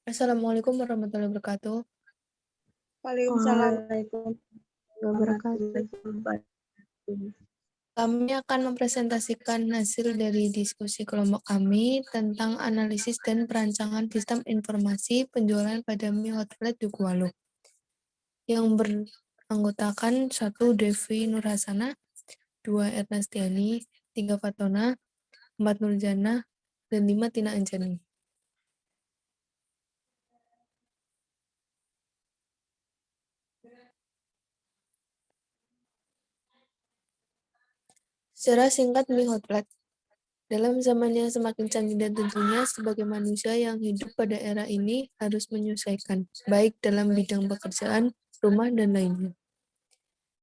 Assalamualaikum warahmatullahi wabarakatuh. Waalaikumsalam Wabarakatuh. Kami akan mempresentasikan hasil dari diskusi kelompok kami tentang analisis dan perancangan sistem informasi penjualan pada mie hotplate Dukuwalu yang beranggotakan 1. Devi Nurhasana, 2. Ernestiani, 3. Fatona, 4. Nurjana, dan 5. Tina Anjani. Secara singkat, mie hotplate. Dalam zaman yang semakin canggih dan tentunya sebagai manusia yang hidup pada era ini harus menyesuaikan, baik dalam bidang pekerjaan, rumah, dan lainnya.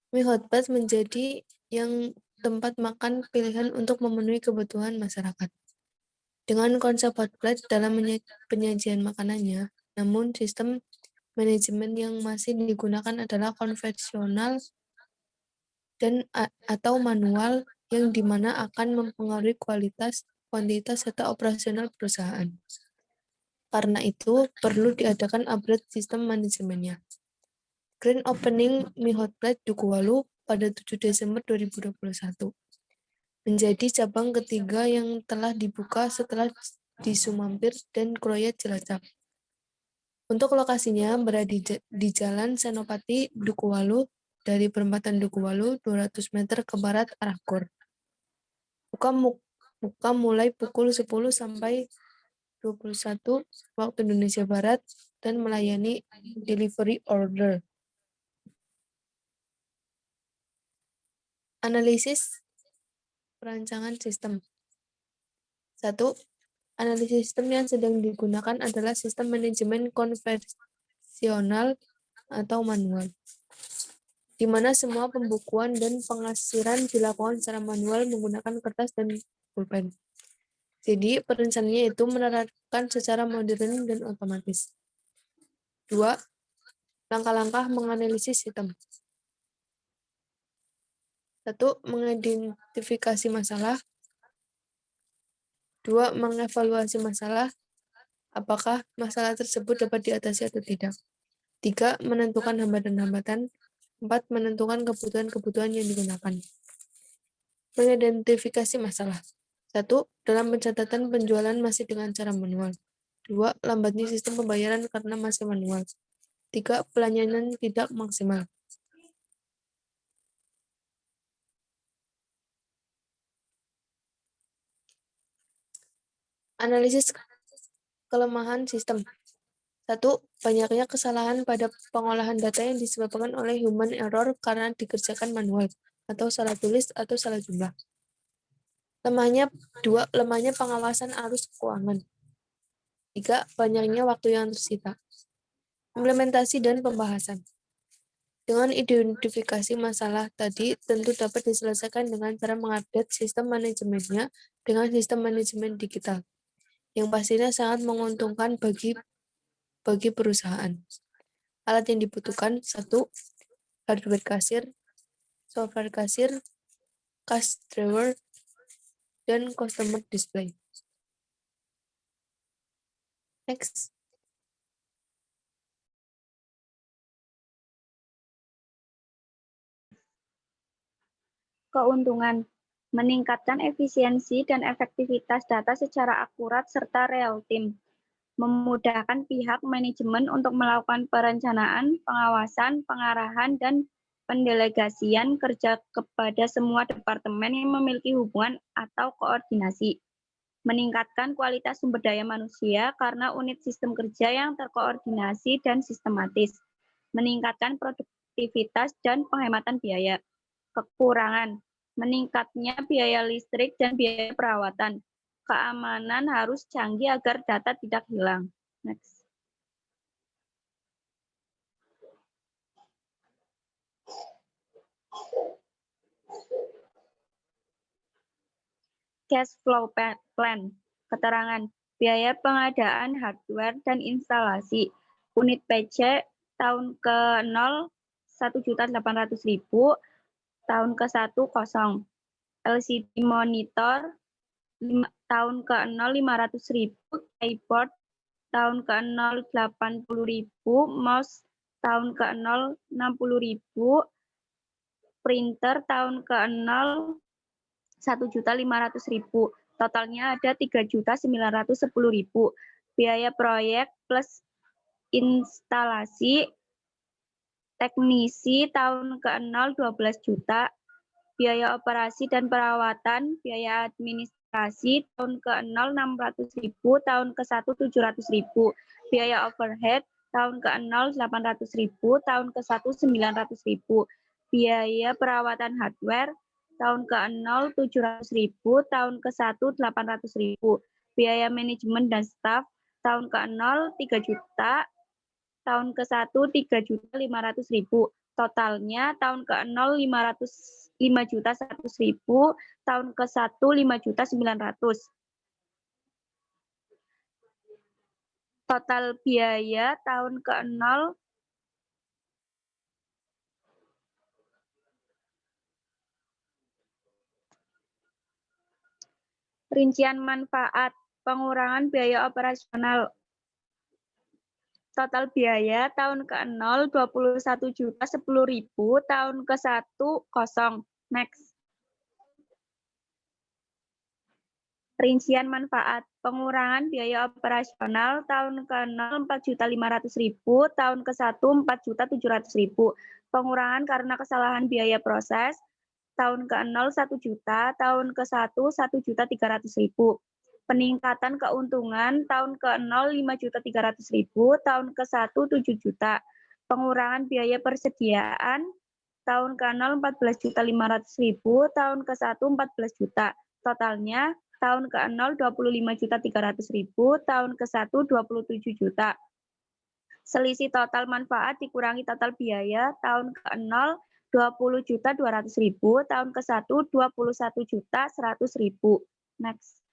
Mie hotplate menjadi yang tempat makan pilihan untuk memenuhi kebutuhan masyarakat. Dengan konsep hotplate dalam penyajian makanannya, namun sistem manajemen yang masih digunakan adalah konvensional dan atau manual yang dimana akan mempengaruhi kualitas, kuantitas, serta operasional perusahaan. Karena itu, perlu diadakan upgrade sistem manajemennya. Grand Opening Mie Hotplate Dukuwalu pada 7 Desember 2021 menjadi cabang ketiga yang telah dibuka setelah di Sumampir dan Kroya Cilacap. Untuk lokasinya berada di Jalan Senopati Dukuwalu dari perempatan Dukuwalu 200 meter ke barat arah Gor. Buka mulai pukul 10 sampai 21 waktu Indonesia Barat dan melayani delivery order. Analisis perancangan sistem. 1. Analisis sistem yang sedang digunakan adalah sistem manajemen konvensional atau manual, di mana semua pembukuan dan pengasiran dilakukan secara manual menggunakan kertas dan pulpen. Jadi, perencananya itu menerapkan secara modern dan otomatis. 2. Langkah-langkah menganalisis sistem. 1. Mengidentifikasi masalah. 2. Mengevaluasi masalah. Apakah masalah tersebut dapat diatasi atau tidak. 3. Menentukan hambatan-hambatan. 4. Menentukan kebutuhan-kebutuhan yang digunakan. Mengidentifikasi masalah. 1. Dalam pencatatan penjualan masih dengan cara manual. 2. Lambatnya sistem pembayaran karena masih manual. 3. Pelayanan tidak maksimal. Analisis kelemahan sistem. 1. Banyaknya kesalahan pada pengolahan data yang disebabkan oleh human error karena dikerjakan manual, atau salah tulis atau salah jumlah. 2. Lemahnya pengawasan arus keuangan. 3. Banyaknya waktu yang tersita. Implementasi dan pembahasan. Dengan identifikasi masalah tadi tentu dapat diselesaikan dengan cara mengupdate sistem manajemennya dengan sistem manajemen digital, yang pastinya sangat menguntungkan bagi perusahaan. Alat yang dibutuhkan: 1. Hardware kasir, software kasir, cash drawer, dan customer display. Next. Keuntungan: meningkatkan efisiensi dan efektivitas data secara akurat serta real-time, memudahkan pihak manajemen untuk melakukan perencanaan, pengawasan, pengarahan, dan pendelegasian kerja kepada semua departemen yang memiliki hubungan atau koordinasi. Meningkatkan kualitas sumber daya manusia karena unit sistem kerja yang terkoordinasi dan sistematis. Meningkatkan produktivitas dan penghematan biaya. Kekurangan: meningkatnya biaya listrik dan biaya perawatan. Keamanan harus canggih agar data tidak hilang. Next. Cash flow plan. Keterangan: biaya pengadaan hardware dan instalasi. Unit PC tahun ke-0 1.800.000, tahun ke-1 kosong. LCD monitor tahun ke-0 500.000, keyboard tahun ke-0 80.000, mouse tahun ke-0 60.000, printer tahun ke-0 1.500.000. Totalnya ada 3.910.000. Biaya proyek plus instalasi teknisi tahun ke-0 12 juta. Biaya operasi dan perawatan, biaya administrasi tahun ke-0 600.000, tahun ke-1 700.000. Biaya overhead tahun ke-0 800.000, tahun ke-1 900.000. Biaya perawatan hardware tahun ke-0 700.000, tahun ke-1 800.000. Biaya manajemen dan staf tahun ke-0 3 juta, tahun ke-1 3.500.000. Totalnya tahun ke-0 5.100.000, tahun ke-1 5.900.000. Total biaya tahun ke-0 rincian manfaat, pengurangan biaya operasional. Total biaya tahun ke-0 21.010.000, tahun ke-1 kosong. Next. Rincian manfaat, pengurangan biaya operasional tahun ke-0 4.500.000, tahun ke-1 4.700.000. Pengurangan karena kesalahan biaya proses, tahun ke-0 1 juta, tahun ke-1 1.300.000. Peningkatan keuntungan tahun ke-0 5.300.000, tahun ke-1 7 juta. Pengurangan biaya persediaan tahun ke-0 14.500.000, tahun ke-1 14 juta. Totalnya tahun ke-0 25.300.000, tahun ke-1 27 juta. Selisih total manfaat dikurangi total biaya, tahun ke-0 20.200.000, tahun ke-1 21.100.000. Next.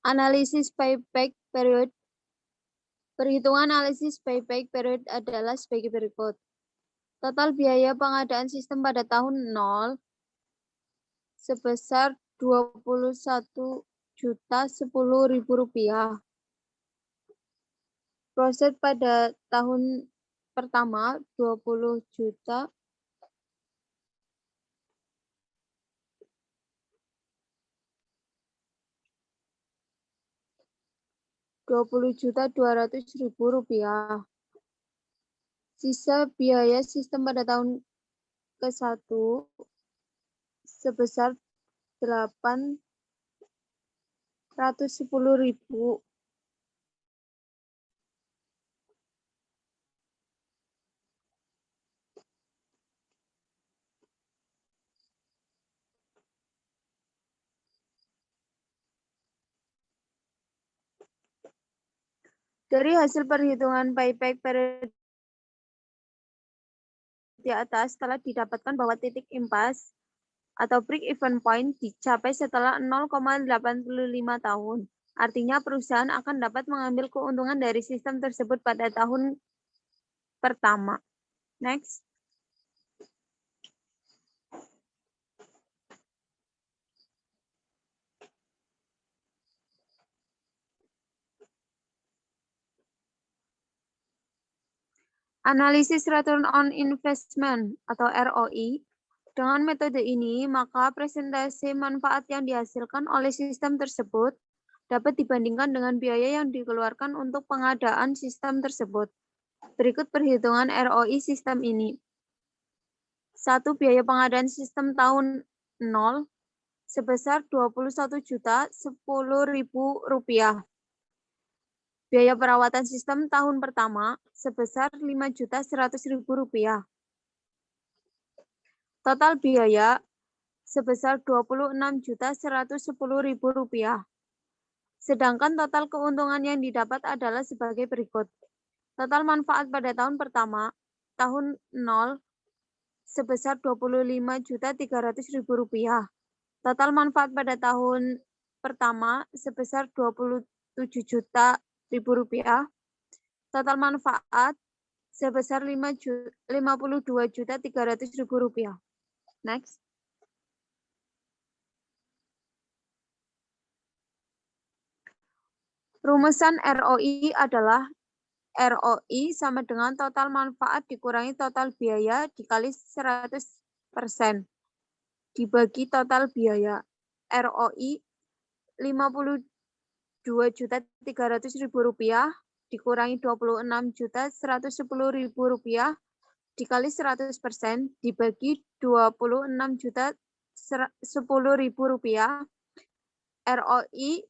Analisis payback period. Perhitungan analisis payback period adalah sebagai berikut. Total biaya pengadaan sistem pada tahun 0 sebesar Rp21.010.000. Proses pada tahun pertama 20 juta. Rp20.200.000. Sisa biaya sistem pada tahun ke-1 sebesar Rp810.000. Dari hasil perhitungan payback period di atas telah didapatkan bahwa titik impas atau break-even point dicapai setelah 0,85 tahun. Artinya perusahaan akan dapat mengambil keuntungan dari sistem tersebut pada tahun pertama. Next. Analisis Return on Investment atau ROI. Dengan metode ini, maka presentasi manfaat yang dihasilkan oleh sistem tersebut dapat dibandingkan dengan biaya yang dikeluarkan untuk pengadaan sistem tersebut. Berikut perhitungan ROI sistem ini. 1. Biaya pengadaan sistem tahun 0 sebesar Rp21.010.000. Biaya perawatan sistem tahun pertama sebesar Rp5.100.000. Total biaya sebesar Rp26.110.000. Sedangkan total keuntungan yang didapat adalah sebagai berikut. Total manfaat pada tahun pertama, tahun 0, sebesar Rp25.300.000. Total manfaat pada tahun pertama sebesar Rp27.000. Total manfaat sebesar Rp52.300.000. Next. Rumusan ROI adalah ROI sama dengan total manfaat dikurangi total biaya dikali 100% dibagi total biaya. ROI Rp52.300.000 dikurangi Rp26.110.000 dikali 100% dibagi Rp26.110.000. ROI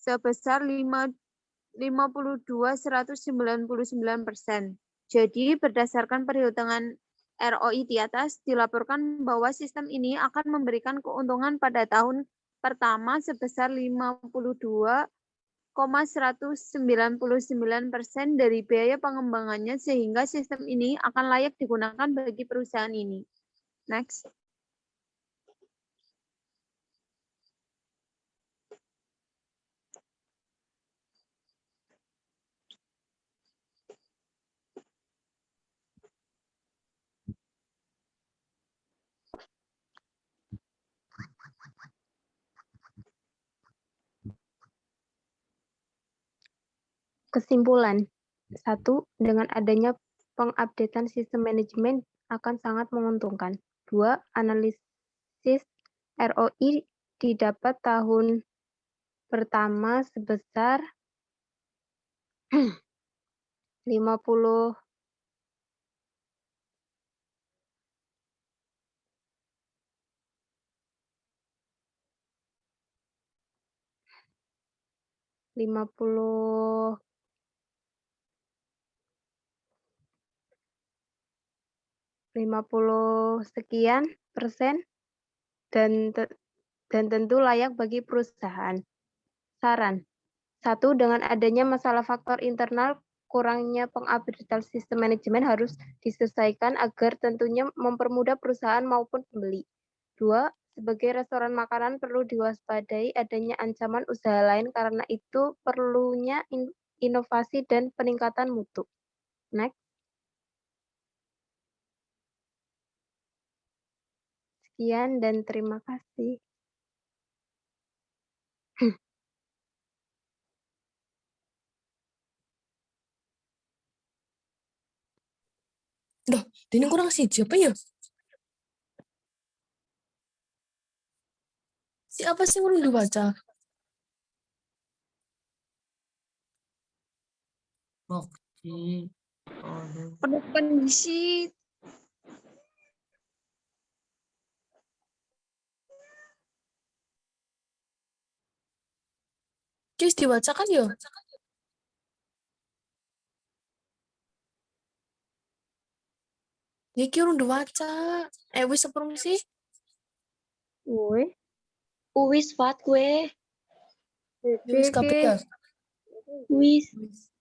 sebesar 52.199%. Jadi berdasarkan perhitungan ROI di atas, dilaporkan bahwa sistem ini akan memberikan keuntungan pada tahun pertama sebesar 52,199% dari biaya pengembangannya, sehingga sistem ini akan layak digunakan bagi perusahaan ini. Next. Kesimpulan. 1. Dengan adanya pengupdatean sistem manajemen akan sangat menguntungkan. 2. Analisis ROI didapat tahun pertama sebesar 50 sekian persen dan tentu layak bagi perusahaan. Saran. 1. Dengan adanya masalah faktor internal, kurangnya pengupdatean sistem manajemen harus diselesaikan agar tentunya mempermudah perusahaan maupun pembeli. 2. Sebagai restoran makanan perlu diwaspadai adanya ancaman usaha lain karena itu perlunya inovasi dan peningkatan mutu. Next. Sekian dan terima kasih. Duh, ini kurang siji apa ya? Siapa sih yang belum dibaca? Oke. Penutupan isi. Guys, dibacakan ya? Niki urung dibaca. Wis sepurung sih? Woi. Wis Fat gue. Wis kabeh ya? Wis. Wis.